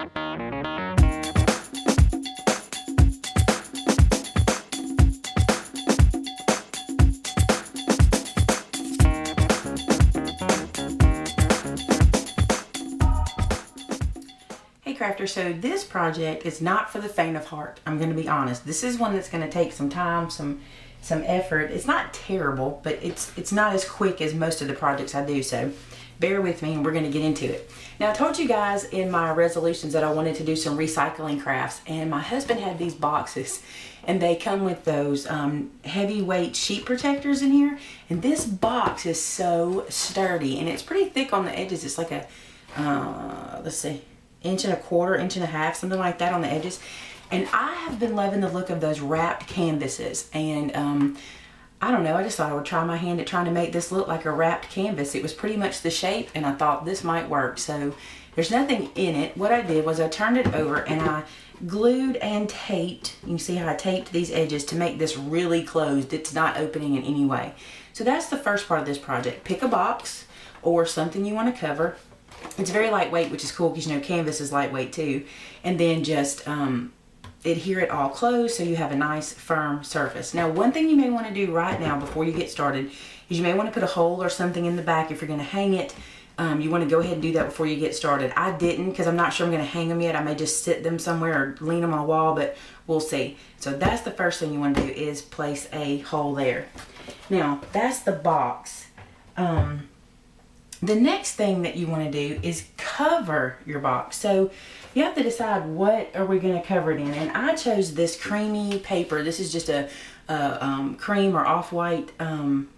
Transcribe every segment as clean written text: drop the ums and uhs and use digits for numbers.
Crafters, so this project is not for the faint of heart. I'm going to be honest. This is one that's going to take some time, some effort. It's not terrible, but it's not as quick as most of the projects I do. So bear with me, and we're going to get into it. Now, I told you guys in my resolutions that I wanted to do some recycling crafts, and my husband had these boxes, and they come with those heavyweight sheet protectors in here. And this box is so sturdy, and it's pretty thick on the edges. It's like a let's see, 1.25 inches, 1.5 inches, something like that on the edges. And I have been loving the look of those wrapped canvases. And I don't know, I just thought I would try my hand at trying to make this look like a wrapped canvas. It was pretty much the shape, and I thought this might work. So there's nothing in it. What I did was I turned it over and I glued and taped. You can see how I taped these edges to make this really closed. It's not opening in any way. So that's the first part of this project. Pick a box or something you want to cover. It's very lightweight, which is cool because, you know, canvas is lightweight too. And then just adhere it all closed so you have a nice firm surface. Now, one thing you may want to do right now before you get started is you may want to put a hole or something in the back if you're going to hang it. You want to go ahead and do that before you get started. I didn't, because I'm not sure I'm going to hang them yet. I may just sit them somewhere or lean them on a wall, but we'll see. So that's the first thing you want to do, is place a hole there. Now, that's the box. The next thing that you want to do is cover your box. So you have to decide, what are we going to cover it in? And I chose this creamy paper. This is just a cream or off-white, what am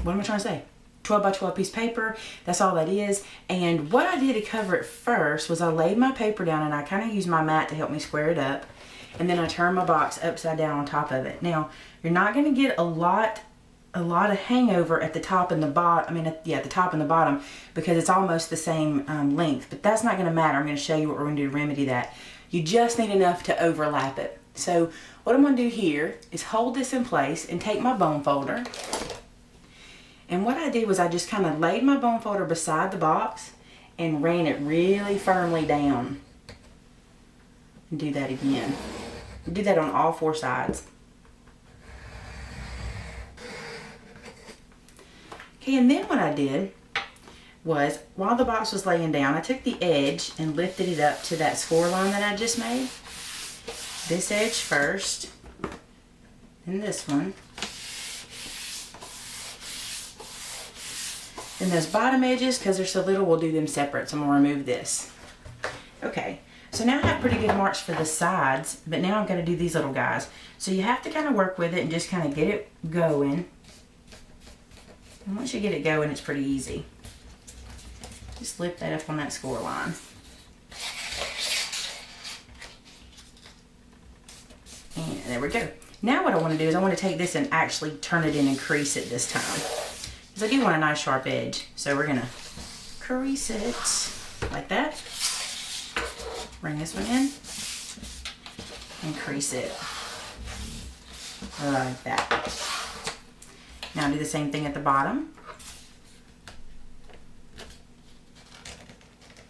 I trying to say? 12 by 12 piece paper. That's all that is. And what I did to cover it first was I laid my paper down, and I kind of used my mat to help me square it up. And then I turned my box upside down on top of it. Now, you're not going to get a lot of hangover at the top and the bottom. I mean, at the top and the bottom, because it's almost the same length. But that's not going to matter. I'm going to show you what we're going to do to remedy that. You just need enough to overlap it. So what I'm going to do here is hold this in place and take my bone folder. And what I did was I just kind of laid my bone folder beside the box and ran it really firmly down. And do that again. Do that on all 4 sides. Okay, and then what I did was, while the box was laying down, I took the edge and lifted it up to that score line that I just made. This edge first, and this one. And those bottom edges, because they're so little, we'll do them separate, so I'm going to remove this. Okay, so now I have pretty good marks for the sides, but now I'm going to do these little guys. So you have to kind of work with it and just kind of get it going. And once you get it going, it's pretty easy. Just lift that up on that score line. And there we go. Now what I want to do is I want to take this and actually turn it in and crease it this time. Because I do want a nice sharp edge. So we're going to crease it like that. Bring this one in and crease it like that. Now do the same thing at the bottom.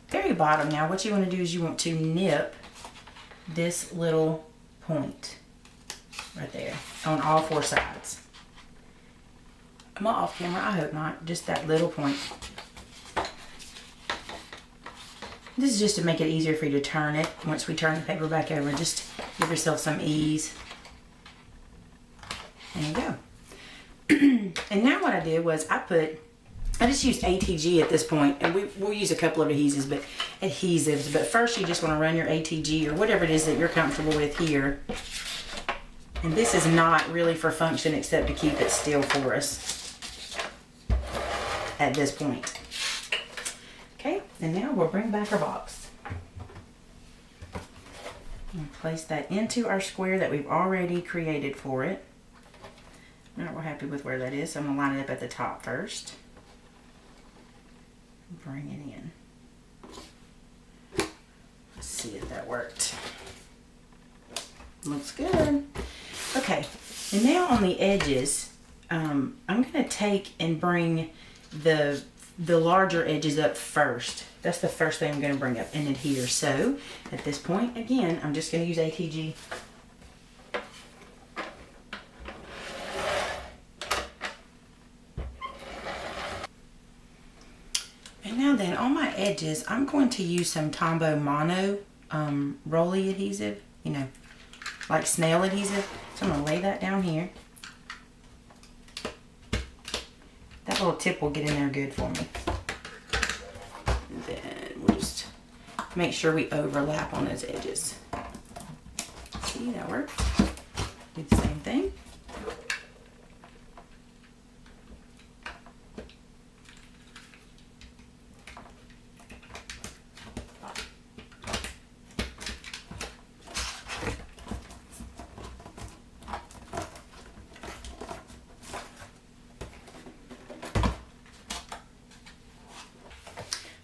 Very bottom now, what you want to do is you want to nip this little point right there on all 4 sides. Am I off camera? I hope not. Just that little point. This is just to make it easier for you to turn it once we turn the paper back over. Just give yourself some ease. There you go. And now what I did was I just used ATG at this point, and we'll use a couple of adhesives, but first you just want to run your ATG or whatever it is that you're comfortable with here. And this is not really for function except to keep it still for us at this point. Okay, and now we'll bring back our box. And place that into our square that we've already created for it. Now we're happy with where that is, so I'm going to line it up at the top first. Bring it in. Let's see if that worked. Looks good. Okay, and now on the edges, I'm going to take and bring the the larger edges up first. That's the first thing I'm going to bring up and adhere. So at this point, again, I'm just going to use ATG. And now then, on my edges, I'm going to use some Tombow Mono Rolly adhesive, you know, like snail adhesive. So I'm going to lay that down here. That little tip will get in there good for me. And then we'll just make sure we overlap on those edges. See, that works. Do the same thing.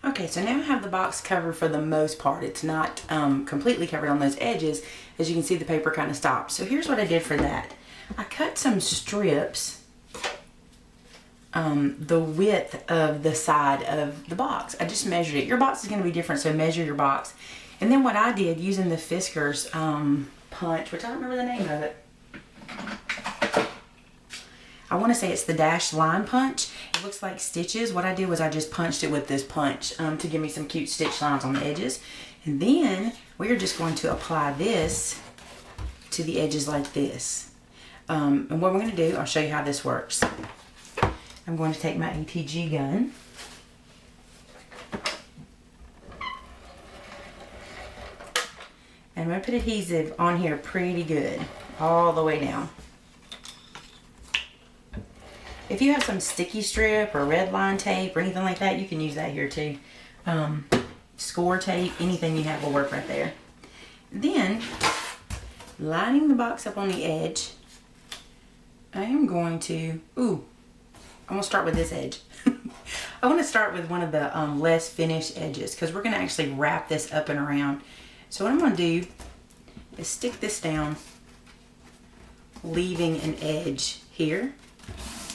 Okay, so now I have the box covered for the most part. It's not completely covered on those edges. As you can see, the paper kind of stops. So here's what I did for that. I cut some strips the width of the side of the box. I just measured it. Your box is going to be different, so measure your box. And then what I did, using the Fiskars punch, which I don't remember the name of it. I want to say it's the dash line punch. It looks like stitches. What I did was I just punched it with this punch to give me some cute stitch lines on the edges. And then we're just going to apply this to the edges like this. And what we're going to do, I'll show you how this works. I'm going to take my ATG gun. And I'm going to put adhesive on here pretty good, all the way down. If you have some sticky strip or red line tape or anything like that, you can use that here too. Score tape, anything you have will work right there. Then, lining the box up on the edge, I am going to, I'm going to start with this edge. I want to start with one of the less finished edges because we're going to actually wrap this up and around. So what I'm going to do is stick this down, leaving an edge here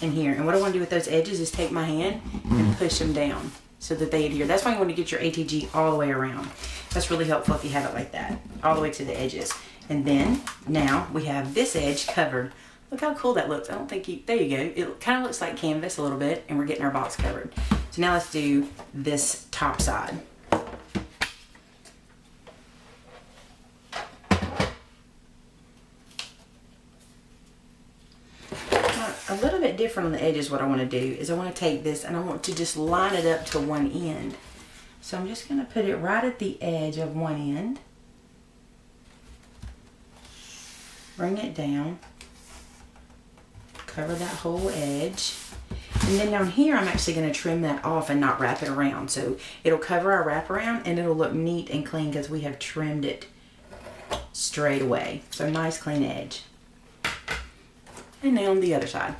and here. And what I want to do with those edges is take my hand and push them down so that they adhere. That's why you want to get your ATG all the way around. That's really helpful if you have it like that, all the way to the edges. And then now we have this edge covered. Look how cool that looks. I don't think there you go. It kind of looks like canvas a little bit, and we're getting our box covered. So now let's do this top side. A little bit different on the edges. What I want to do is I want to take this and I want to just line it up to one end. So I'm just going to put it right at the edge of one end. Bring it down. Cover that whole edge. And then down here I'm actually going to trim that off and not wrap it around. So it'll cover our wraparound and it'll look neat and clean because we have trimmed it straight away. So nice clean edge. And now on the other side.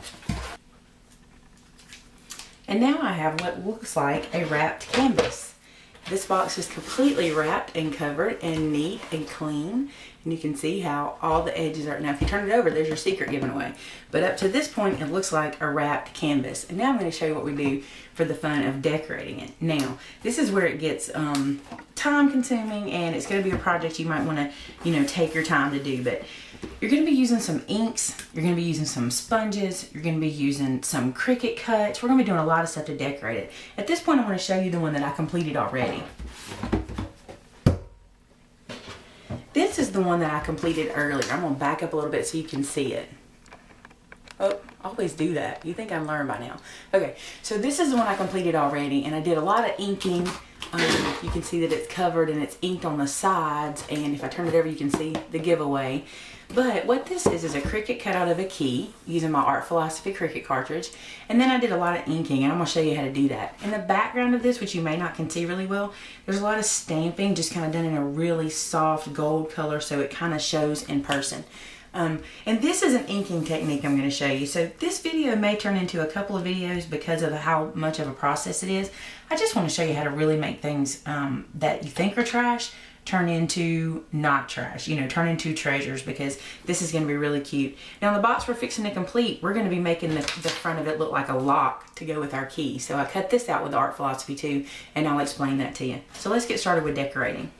And now I have what looks like a wrapped canvas. This box is completely wrapped and covered and neat and clean. And you can see how all the edges are. Now if you turn it over, there's your secret given away. But up to this point, it looks like a wrapped canvas. And now I'm going to show you what we do for the fun of decorating it. Now, this is where it gets time consuming, and it's going to be a project you might want to, take your time to do. But you're going to be using some inks, you're going to be using some sponges, you're going to be using some Cricut cuts. We're going to be doing a lot of stuff to decorate it. At this point, I want to show you the one that I completed already. This is the one that I completed earlier. I'm going to back up a little bit so you can see it. Oh, I always do that. You think I'm learned by now. Okay, so this is the one I completed already, and I did a lot of inking. You can see that it's covered and it's inked on the sides, and if I turn it over you can see the giveaway. But what this is a Cricut cutout of a key using my Art Philosophy Cricut cartridge. And then I did a lot of inking, and I'm going to show you how to do that. In the background of this, which you may not can see really well, there's a lot of stamping just kind of done in a really soft gold color, so it kind of shows in person. And this is an inking technique I'm going to show you. So this video may turn into a couple of videos because of how much of a process it is. I just want to show you how to really make things that you think are trash turn into not trash, you know, turn into treasures, because this is going to be really cute. Now the box we're fixing to complete, we're going to be making the front of it look like a lock to go with our key. So I cut this out with the art philosophy too, and I'll explain that to you. So let's get started with decorating.